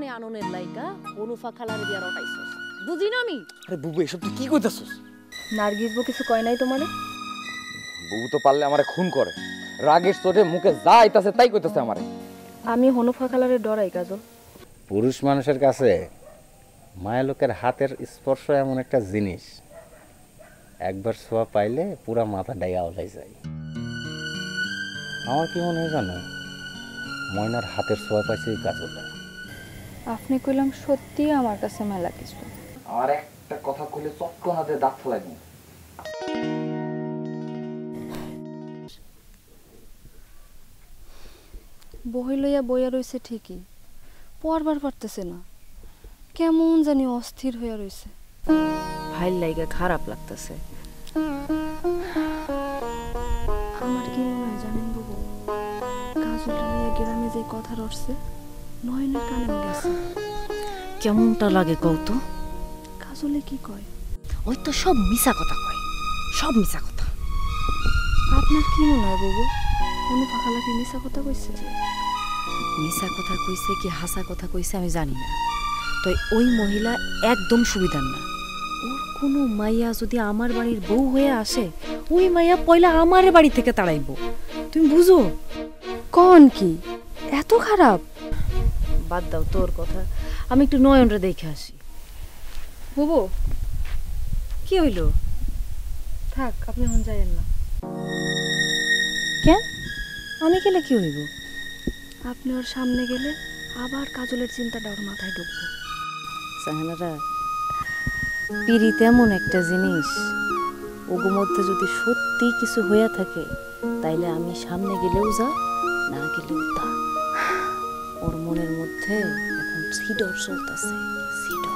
জামাই আননের লাইকা অনুফা খালার বিয়ার রটাইছস বুঝি না আমি। আরে বুবু এসব তুই কি কইতাছস? নার্গিস বউ কিছু কয় নাই তোমারে? বুবু তো পারলে আমারে খুন করে, রাগের চোটে মুখে যা আইতাছে তাই কইতাছে আমারে। আমি হনুফা খালারে ডরাই কাজল। পুরুষ মানুষের কাছে মায়া লোকের হাতের স্পর্শ এমন একটা জিনিস, একবার ছোঁয়া পাইলে পুরা মাথা ডাইয়া ওলাই যায়। আমার কি মনে হয় জানো, ময়নার হাতের ছোঁয়া পাইছে এই কাজলটা। আপনি কইলাম সত্যি আমার কাছে মেলা কিছু। আমার একটা কথা কইলে চটকনাতে দাঁত ফেলাইবো। বই লইয়া বইয়া রইছে ঠিকই, পড়বার পারতেছে না, কেমন জানি অস্থির হইয়া রইছে। ভাইল লাইগা খারাপ লাগতেছে। আমার কি মনে হয় জানেন বাবু, কাজল লইয়া গ্রামে যে কথা রটছে নয়নের কানে গেছে। কেমনটা লাগে কৌতো? কাজলে কি কয়? ওই তো সব মিছা কথা কয়, সব মিছা কথা। আপনার কি মনে হয় বাবু, অনুপা খালা কি মিছা কথা কইছে? মিছা কথা কইছে কি হাসা কথা কইছে আমি জানি না, তো ওই মহিলা একদম সুবিধার না। ওর কোনো মাইয়া যদি আমার বাড়ির বউ হয়ে আসে, ওই মাইয়া পয়লা আমার বাড়ি থেকে তাড়াইব। তুমি বুঝো? কোন কি এত খারাপ? বাদ দাও তোর কথা, আমি একটু নয়নরে দেখে আসি। বুবু কি হইল? থাক, আপনি এখন যাইয়েন না। কেন? আমি গেলে কি হইব? আপনি ওর সামনে গেলে আবার কাজলের চিন্তাটা ওর মাথায় ঢুকবো। সাহানারা, পিরিত এমন একটা জিনিস, ওগো মধ্যে যদি সত্যি কিছু হইয়া থাকে তাইলে আমি সামনে গেলেও যা, না গেলেও তা। ওর মনের মধ্যে এখন সিডর চলতেছে, সিডর।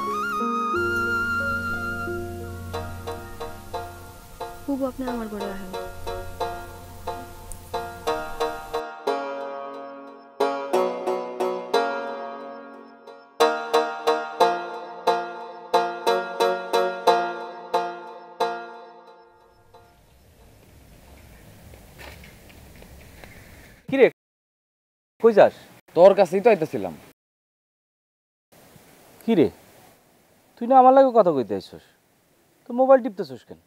বুবু আপনি আমার ঘরে আসেন। কিরে কই যাস? তোর কাছেই তো আইতাছিলাম। কিরে তুই না আমার লাগে কথা কইতে আইছস, তো মোবাইল টিপতেছস কেন?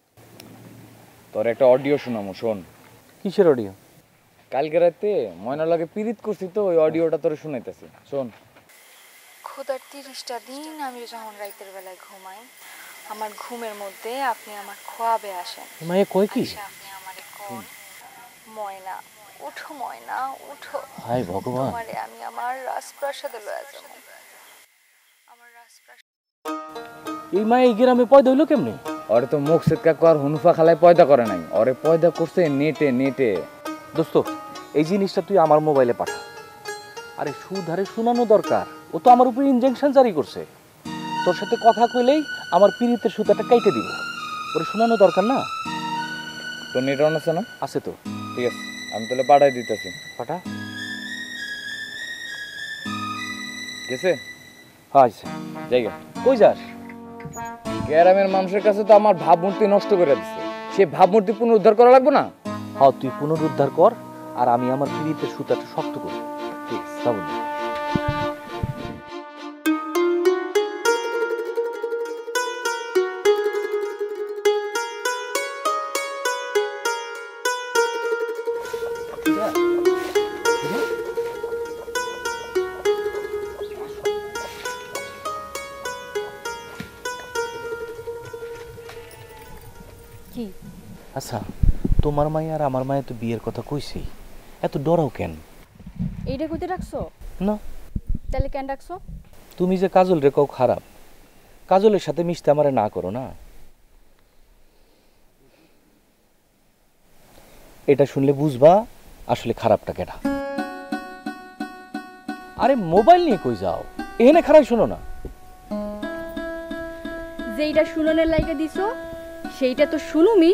তোর একটা অডিও শোনামু, শোন। কিসের অডিও? কালকে রাতে ময়নার লাগে পিরিত করছি তো, ওই অডিওটা তোরে শুনাইতেছি, শোন। খোদার 30টা দিন আমি যখন রাতের বেলায় ঘুমাই, আমার ঘুমের মধ্যে আপনি আমার খোয়াবে আসেন। মায়ে কই কি? আপনি আমারে কোন ময়না উঠো, ময়না উঠো, হায় ভগবান, তোমারে আমি আমার রাজপ্রাসাদে লয়ে যাব। আমার রাজপ্রাসাদ। এই মায়ে এই গ্রামে পয়দা হইলো কেমনে? ওরে তো মুকসেদ কাকু আর হনুফা খালায় পয়দা করে নাই, ওরে পয়দা করছে নেটে নেটে। দোস্ত এই জিনিসটা তুই আমার মোবাইলে পাঠা। আরে সুধারে শোনানো দরকার, ও তো আমার উপরে ইনজেকশন জারি করছে। তোর সাথে কথা কইলেই আমার পিরিতের সুতাটা কাইটে দিব, ওরে শোনানো দরকার না? তো নেট অন আছে না? আছে তো। ঠিক আছে, আমি তাহলে পাঠাই দিতেছি। পাঠা। গেছে? হ্যাঁ আছে। জায়গা কই যাস? গ্রামের মানুষের কাছে তো আমার ভাবমূর্তি নষ্ট করে দিচ্ছে, সে ভাবমূর্তি পুনরুদ্ধার করা লাগবে না? হ্যাঁ তুই পুনরুদ্ধার কর, আর আমি আমার পিরিতের সুতাটা শক্ত করি। ঠিক আছে, যাবো না। কি আচ্ছা, তোমার মায়ে আর আমার মায়ে তো বিয়ের কথা কইছি, এত ডরাও কেন? এইটা কইতে রাখছো না, তাহলে কেন রাখছো? তুমি যে কাজল রে কও খারাপ, কাজলের সাথে মিশতে আমারে না করো না। এটা শুনলে বুঝবা আসলে খারাপটা কেডা। আরে মোবাইল নিয়ে কই যাও, এখানে খারাপ শোনো না। যেইটা শুনোনের লাইগা দিছো সেইটা তো শুনুমি,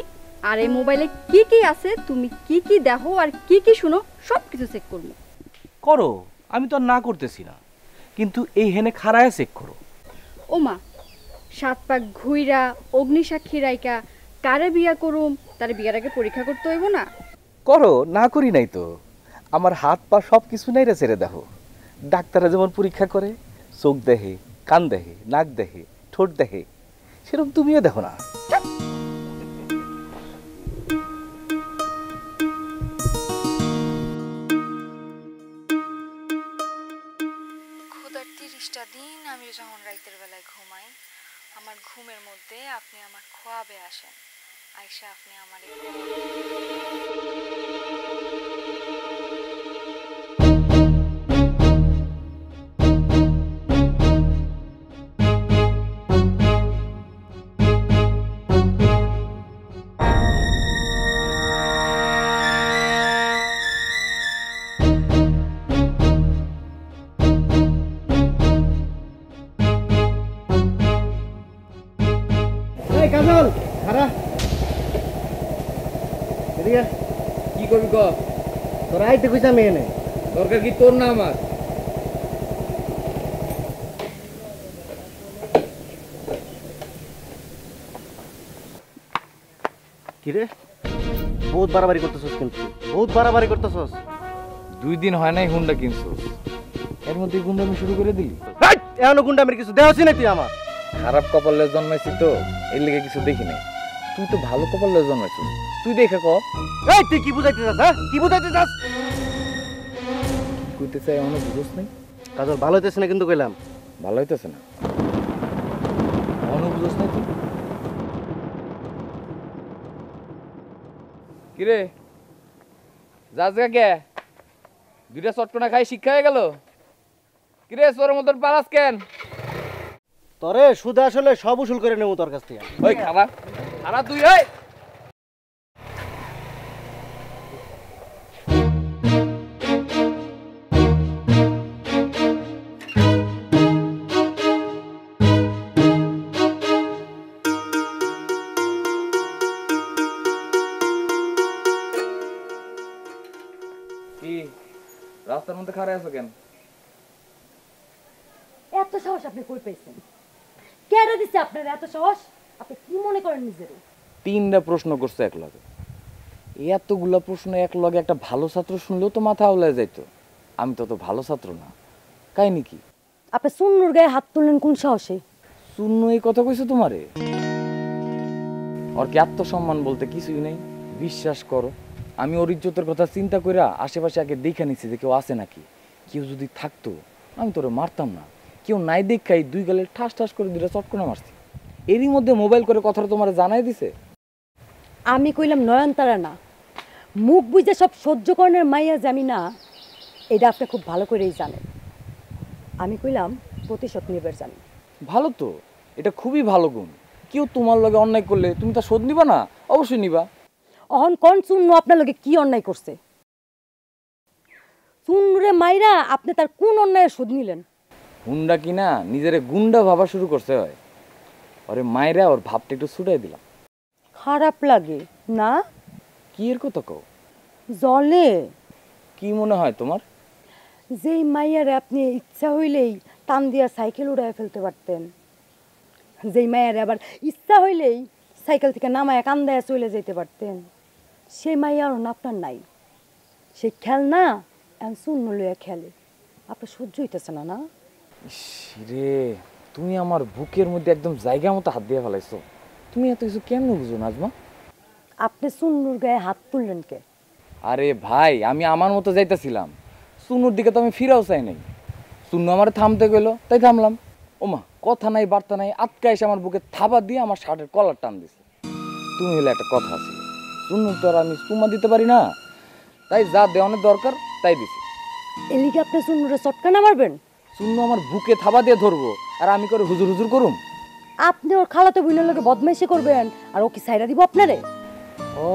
আর এই মোবাইলে কি কি আছে, তুমি কি কি দেখো আর কি কি শুনো সব কিছু চেক করবো। করো, আমি তো আর না করতেছি না, কিন্তু এই হেনে খাড়ায় চেক করো। ওমা, 7 পাক ঘুইরা অগ্নিসাক্ষী রাইকা কারে বিয়া করুম, তার বিয়ার আগে পরীক্ষা করতে হইব না? করো, না করি নাই তো। আমার হাত পা সব কিছু নাই রে ছেড়ে দেখো, ডাক্তাররা যেমন পরীক্ষা করে চোখ দেখে, কান দেখে, নাক দেখে, ঠোঁট দেখে, সেরকম তুমিও দেখো না। ক্ষুধার 30টা দিন আমি যখন রাতের বেলায় ঘুমাই, আমার ঘুমের মধ্যে আপনি আমার খোয়াবে আসেন, আয়সা আপনি আমার এই কাজল খারা এদিকে কি করবি ক? তোর আইতে কইছা মেয়ে নে দরকার কি তোর না আমার? কি রে বহুত বাড়াবাড়ি করতেছস, কিন্তু বহুত বাড়াবাড়ি করতেছস। 2 দিন হয় নাই হুন্ডা কিনছস, এর মধ্যে গুন্ডামি শুরু করে দিলি। এখনো গুন্ডামির কিছু দেওয়াছি না তুই আমার। খারাপ কপালে জন্মাইছি তো, এর লেগে কিছু দেখি নাই। তুই তো ভালো কপালে জন্মাইছিস, তুই দেখে ক। এই তুই কি বুঝাইতে চাস? হ্যাঁ কি বুঝাইতে চাস? কি কইতে চাই এখনো বুঝোস নাই? কাজল ভালো হইতেছে না কিন্তু কইলাম। ভালো হইতেছে না এখনো বুঝোস নাই তুই? কিরে যাস কে? 2টা চটকনা খাই শিক্ষা হয়ে গেল? কিরে তোর মতন পারাস কেন? তোরে সুদে আসলে সব উসুল করে নেবো তোর কাছ থেকে। ওই খাবার খারাপ তুই। ওই কি রাস্তার মধ্যে খাড়া আছো কেন? এত সাহস আপনি কই পেয়েছেন? কেডা দিছে আপনার এত সাহস? আপনি কি মনে করেন নিজের? 3টা প্রশ্ন করছে এক লগে। এতগুলা প্রশ্ন এক লগে একটা ভালো ছাত্র শুনলেও তো মাথা আউলায় যাইতো। আমি তো ভালো ছাত্র না। কাহিনী কি? আপনি সুন্নুর গায়ে হাত তুললেন কোন সাহসে? শূন্য এই কথা কইছে তোমারে? ওর কি আত্মসম্মান বলতে কিছুই নেই? বিশ্বাস করো, আমি ওর ইজ্জতের কথা চিন্তা কইরা আশেপাশে আগে দেখে নিছি যে কেউ আছে নাকি। কেউ যদি থাকতো আমি তোরে মারতাম না। কেউ নাই দেখাই 2 গালে ঠাস ঠাস করে 2টা চটকনা মারছি। এরই মধ্যে মোবাইল করে কথাটা তোমারে জানাই দিছে। আমি কইলাম নয়নতারা না, মুখ বুঝে সব সহ্য করার মাইয়া যে আমি না, এটা আপনি খুব ভালো করেই জানেন। আমি কইলাম প্রতিশোধ নিবার জানি। ভালো তো, এটা খুবই ভালো গুণ। কেউ তোমার লগে অন্যায় করলে তুমি তা শোধ নিবা না? অবশ্যই নিবা। অহন কোন চুন্নু আপনার লগে কি অন্যায় করছে? চুন্নুরে মাইরা আপনি তার কোন অন্যায়ের শোধ নিলেন? হুন্ডা কিনা নিজেরে গুন্ডা ভাবা শুরু করছে হয়। ওরে মায়েরা ওর ভাবটা একটু ছুটাই দিলাম। খারাপ লাগে না? কি এর কথা কও? জলে কি মনে হয় তোমার? যেই মাইয়ারে আপনি ইচ্ছা হইলেই টান দিয়া সাইকেল উড়ায় ফেলতে পারতেন, যেই মাইয়ারে আবার ইচ্ছা হইলেই সাইকেল থেকে নামায় কান্দায় চলে যেতে পারতেন, সেই মাইয়া আর আপনার নাই। সে খেলনা এখন শূন্য লইয়া খেলে। আপনার সহ্য হইতেছে না? না রে, তুমি আমার বুকের মধ্যে একদম জায়গা মতো হাত দিয়ে ফেলাইছো। তুমি এত কিছু কেমন বুঝো নাজমা? আপনি সুন্নুর গায়ে হাত তুললেন কে? আরে ভাই, আমি আমার মতো যাইতেছিলাম, সুনুর দিকে তো আমি ফিরাও চাই নাই। সুনু আমার থামতে গেল তাই থামলাম। ওমা, কথা নাই বার্তা নাই, আটকা এসে আমার বুকে থাবা দিয়ে আমার শার্টের কলার টান দিছে। তুমি হলে একটা কথা আছে, সুনুর তো আর আমি চুমা দিতে পারি না, তাই যা দেওয়ানোর দরকার তাই দিছি। এলিকে আপনি সুন্নুরে চটকানা মারবেন? সুনু আমার বুকে থাবা দিয়ে ধরবো আর আমি করে হুজুর হুজুর করুম? আপনি ওর খালাতো বোনের লগে বদমাইশি করবেন আর ও কি সাইরা দিব আপনারে? ও,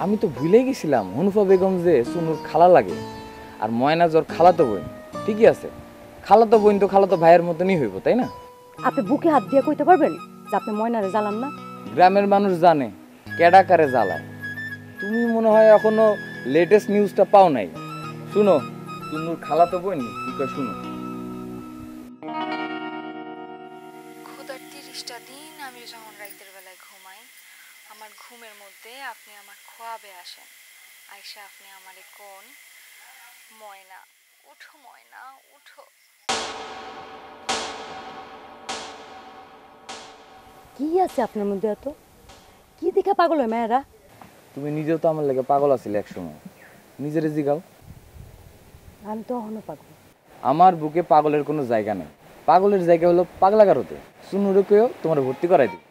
আমি তো ভুলে গেছিলাম হনুফা বেগম যে সুনুর খালা লাগে, আর ময়নাজ ওর খালাতো বোন। ঠিকই আছে, খালাতো বোন তো খালাতো ভাইয়ের মতনই হইব, তাই না? আপনি বুকে হাত দিয়ে কইতে পারবেন যে আপনি ময়নারে জ্বালান না? গ্রামের মানুষ জানে কেডা কারে জ্বালায়। তুমি মনে হয় এখনো লেটেস্ট নিউজটা পাও নাই। শুনো, সুনুর খালাতো বোন কি কয় শুনো। ক্ষুধার 30টা দিন আমি যখন রাতের বেলায় ঘুমাই, আমার ঘুমের মধ্যে আপনি আমার খোয়াবে আসেন, আয়সা আপনি আমারে কোন, ময়না উঠো, ময়না উঠো। কি আছে আপনার মধ্যে এত? কি দেখে পাগল হয় মায়েরা? তুমি নিজেও তো আমার লেগে পাগল আছিলে একসময়, নিজেরে জিগাও। আমি তো অহনো পাগল। আমার বুকে পাগলের কোনো জায়গা নেই, পাগলের জায়গা হলো পাগলাগারোতে। শুনুরে কেউ তোমার ভর্তি করাই দিই,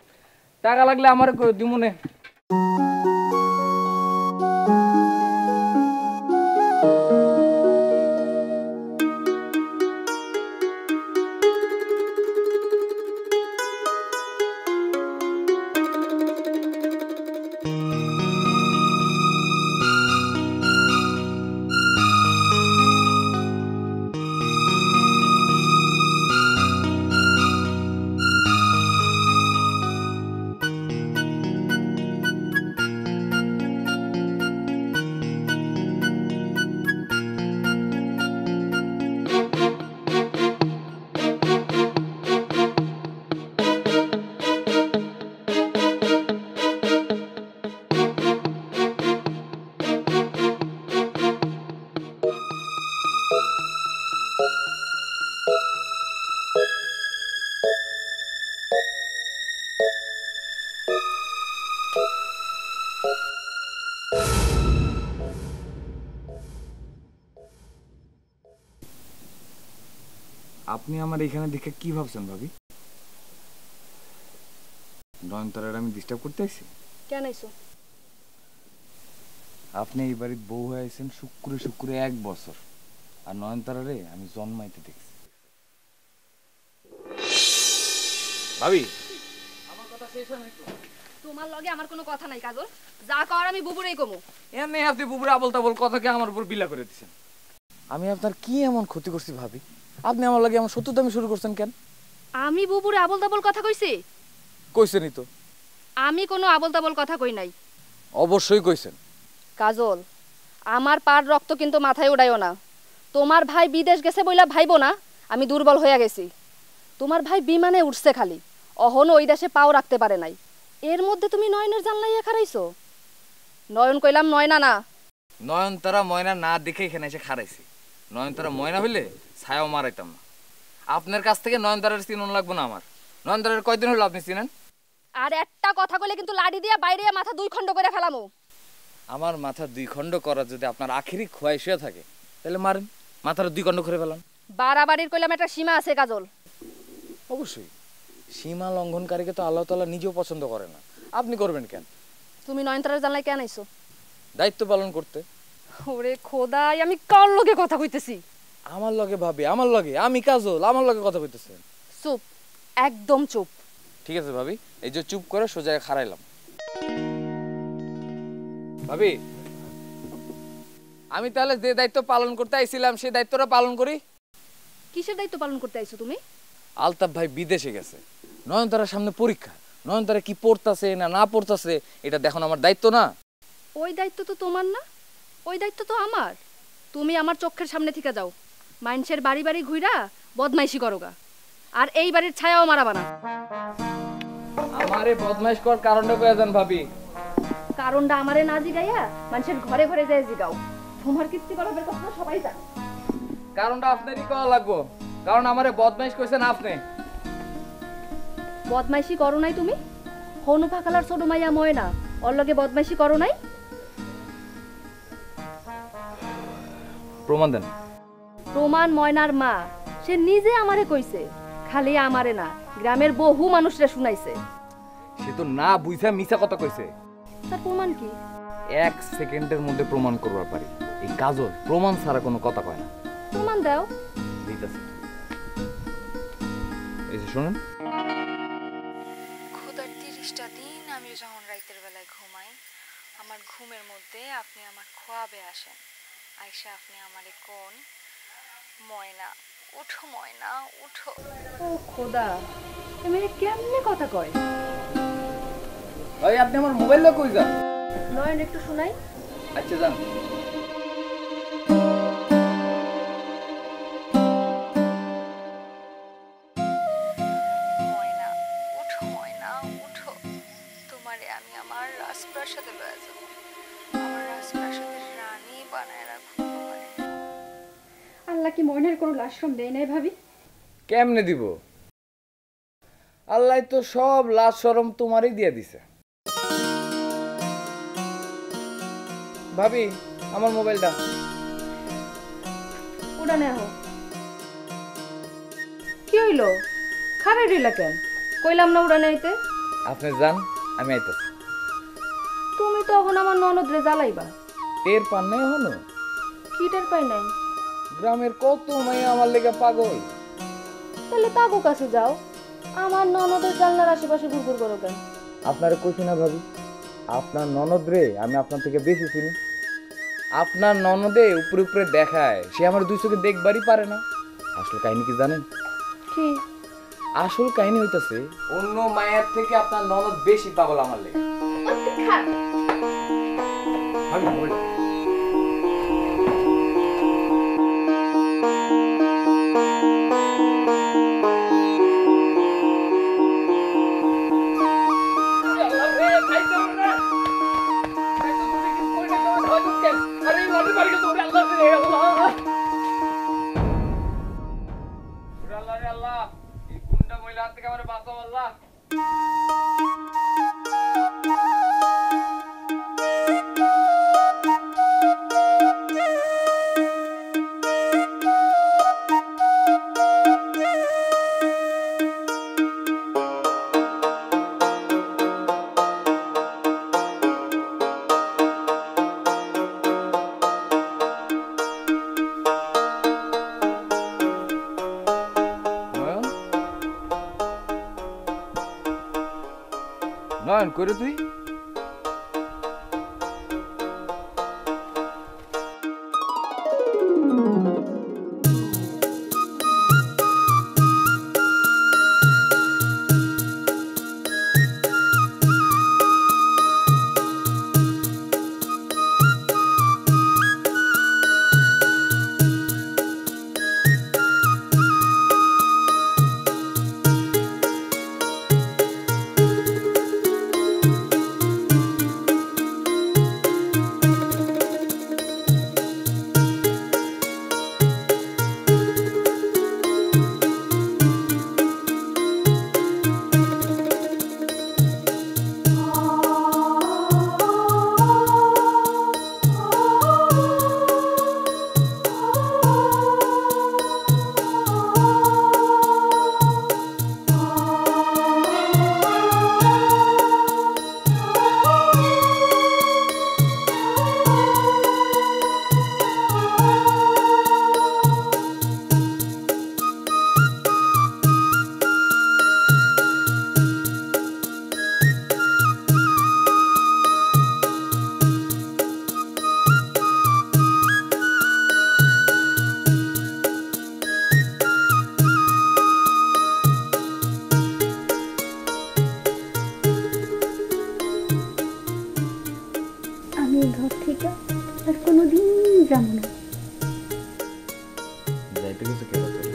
টাকা লাগলে আমার কেউ দিমুনে। আপনি আমার এখানে দেখে কি ভাবছেন ভাবি? নয়নতারার আমি ডিস্টার্ব করতে আসছি? কেন আইছো? আপনি এই বাড়ির বউ হয়ে আছেন শুক্রে শুক্রে 1 বছর, আর নয়নতারারে আমি জন্মাইতে দেখছি। ভাবি, তোমার লগে আমার কোনো কথা নাই কাজল, যা কর আমি বুবুরেই কমু। এমনি আপনি বুবুরা আবল তাবল কথাকে আমার উপর বিলা করে দিচ্ছেন। আমি আপনার কি এমন ক্ষতি করছি ভাবি? আপনি আমার লাগে আমার শত্রুতামি শুরু করছেন কেন? আমি বুবুরে আবল তাবল কথা কইছি? কইছেনই তো। আমি কোনো আবল তাবল কথা কই নাই। অবশ্যই কইছেন। কাজল, আমার পার রক্ত কিন্তু মাথায় উড়াইও না। তোমার ভাই বিদেশ গেছে বইলা ভাইবো না আমি দুর্বল হইয়া গেছি। তোমার ভাই বিমানে উঠছে খালি, অহনো ওই দেশে পাও রাখতে পারে নাই। এর মধ্যে তুমি নয়নের জানলাইয়া খারাইছো। নয়ন কইলাম নয়না না। নয়নতারা ময়না না দেখে এখানে এসে খারাইছি। নয়নতারা ময়না হইলে ছায়াও মারাইতাম না। আপনার কাছ থেকে নয়নতারার চিনন লাগবো না আমার। নয়নতারার কয়দিন হলো আপনি চিনেন? আর একটা কথা কইলে কিন্তু লাডি দিয়া বাইরে মাথা 2 খণ্ড করে ফেলামু। আমার মাথা 2 খণ্ড করা যদি আপনার আখেরি খোয়াইশ হয়ে থাকে তাহলে মারেন, মাথার 2 খণ্ড করে ফেলান। বাড়াবাড়ির কইলাম একটা সীমা আছে কাজল। অবশ্যই সীমা লঙ্ঘনকারীকে তো আল্লাহ তাআলা নিজেও পছন্দ করে না। আপনি করবেন কেন? তুমি নয়নতারার জানলায় কেন আইছো? দায়িত্ব পালন করতে। ওরে খোদাই, আমি কার লগে কথা কইতেছি? আমার লগে ভাবি, আমার লগে, আমি কাজল, আমার লগে কথা কইতেছেন। চুপ, একদম চুপ। ঠিক আছে ভাবি, এই যে চুপ করে সোজা খাড়াইলাম। ভাবি, আমি তাহলে যে দায়িত্ব পালন করতে আইছিলাম সেই দায়িত্বটা পালন করি। কিসের দায়িত্ব পালন করতে আইছো তুমি? আলতাফ ভাই বিদেশে গেছে, নয়নতারার সামনে পরীক্ষা। নয়নতারা কি পড়তাছে না না পড়তাছে এটা দেখুন আমার দায়িত্ব না? ওই দায়িত্ব তো তোমার না, ওই দায়িত্ব তো আমার। তুমি আমার চোখের সামনে থেকে যাও, মানুষের বাড়ি বাড়ি ঘুইরা বদমাইশি করোগা, আর এই বাড়ির ছায়াও মারাবা না। আমারে বদমাইশ করার কারণটা কইয়া যান ভাবি। কারণটা আমারে না জিগাইয়া মানুষের ঘরে ঘরে যায় জিগাও। তোমার কীর্তি করার কথা সবাই জানে। কারণটা আপনারই করা লাগবো, কারণ আমারে বদমাইশ কইছেন আপনি। বদমাইশি করো নাই তুমি? হনু ফাকালার ছোট মাইয়া ময়না, ওর লগে বদমাইশি করো নাই? প্রমাণ দেন। প্রমাণ ময়নার মা, সে নিজে আমারে কইছে, খালি আমারে না গ্রামের বহু মানুষরে শুনাইছে। সে তো না বুঝা মিছা কথা কইছে। তার প্রমাণ কি? 1 সেকেন্ডের মধ্যে প্রমাণ করবার পারি। এই কাজল প্রমাণ ছাড়া কোনো কথা কয় না। প্রমাণ দাও। দিতেছি, এই যে শুনুন। খোদার 30টা দিন আমি যখন রাতের বেলায় ঘুমাই, আমার ঘুমের মধ্যে আপনি আমার খোয়াবে আসেন। আয়শা আপনি আমারে কোন, ময়না উঠো, ময়না উঠো। ও খোদা, তুমি কেমনে কথা কয়? ভাই আপনি আমার মোবাইলটা কই যান? নয়ন একটু শুনাই। আচ্ছা যান। ময়না উঠো, ময়না উঠো, তোমারে আমি আমার রাজপ্রাসাদে লয়ে যাব। আমার রাজপ্রাসাদের রানী বানায় রাখবো তোমারে। আল্লাহ কি ময়নের কোনো লাশরম দেয় নাই ভাবি? কেমনে দিব? আল্লাহ তো সব লাজ শরম তোমারই দিয়ে দিছে। ভাবি আমার মোবাইলটা। ওটা নেও। কি হইলো? খারাপ দিলা কেন? কইলাম না উড়ানে আইতে। আপনি যান, আমি আইতেছি। তুমি তো এখন আমার ননদরে জ্বালাইবা। টের পান নাই হনো? কি টের পাই নাই? গ্রামের কত মাইয়া আমার লেগে পাগল। তাহলে তাগো কাছে যাও। আমার ননদের জানলার আশেপাশে ঘুরঘুর করো কেন? আপনারে কইছি না ভাবি, আপনার ননদ রে আমি আপনার থেকে বেশি চিনি। আপনার ননদে উপরে উপরে দেখায়, সে আমার দুই চোখে দেখবারই পারে না। আসল কাহিনী কি জানেন? কি? আসল কাহিনী হইতাছে অন্য মায়ের থেকে আপনার ননদ বেশি পাগল আমার লেগে। ভাবি মোবাইল। নয়ন করে তুই ঘর থেকে আর কোনোদিন যাব না। যাইতে কিছু কেন করে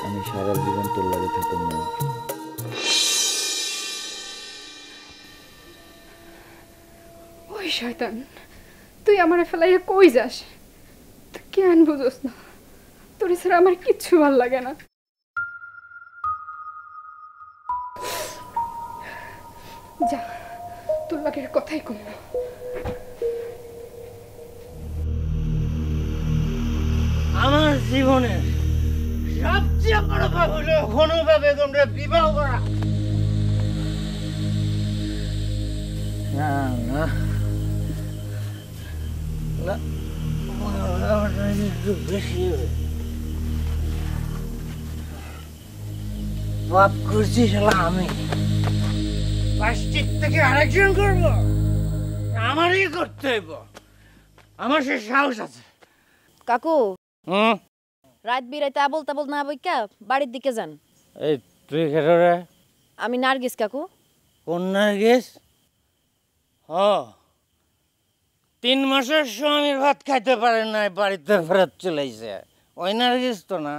আমি সারা জীবন তোর লাগে থাকুন না। ওই শয়তান, তুই আমার ফেলাইয়া কই যাস? তুই কেন বুঝোস না? তোর ছাড়া আমার কিচ্ছু ভাল লাগে না। যা, তোর লাগের কথাই কম না। আমার জীবনের সবচেয়ে বড় পাপ হলো হনুবা বেগমরা বিবাহ করা। না না না, আমার একটু বেশি পাপ করছি শালা আমি। প্লাস্টিক থেকে আরেকজন করব, আমারই করতে হইব। আমার সে সাহস আছে। কাকু হুম, রাত বিরাইতে আবল তাবল না বইকা বাড়ির দিকে যান। এই তুই খেলো রে? আমি নার্গিস কাকু। কোন নার্গিস? হ ও 3 মাসের স্বামীর ভাত খাইতে পারে নাই বাড়িতে ফেরত চলেছে ওই নার্গিস তো না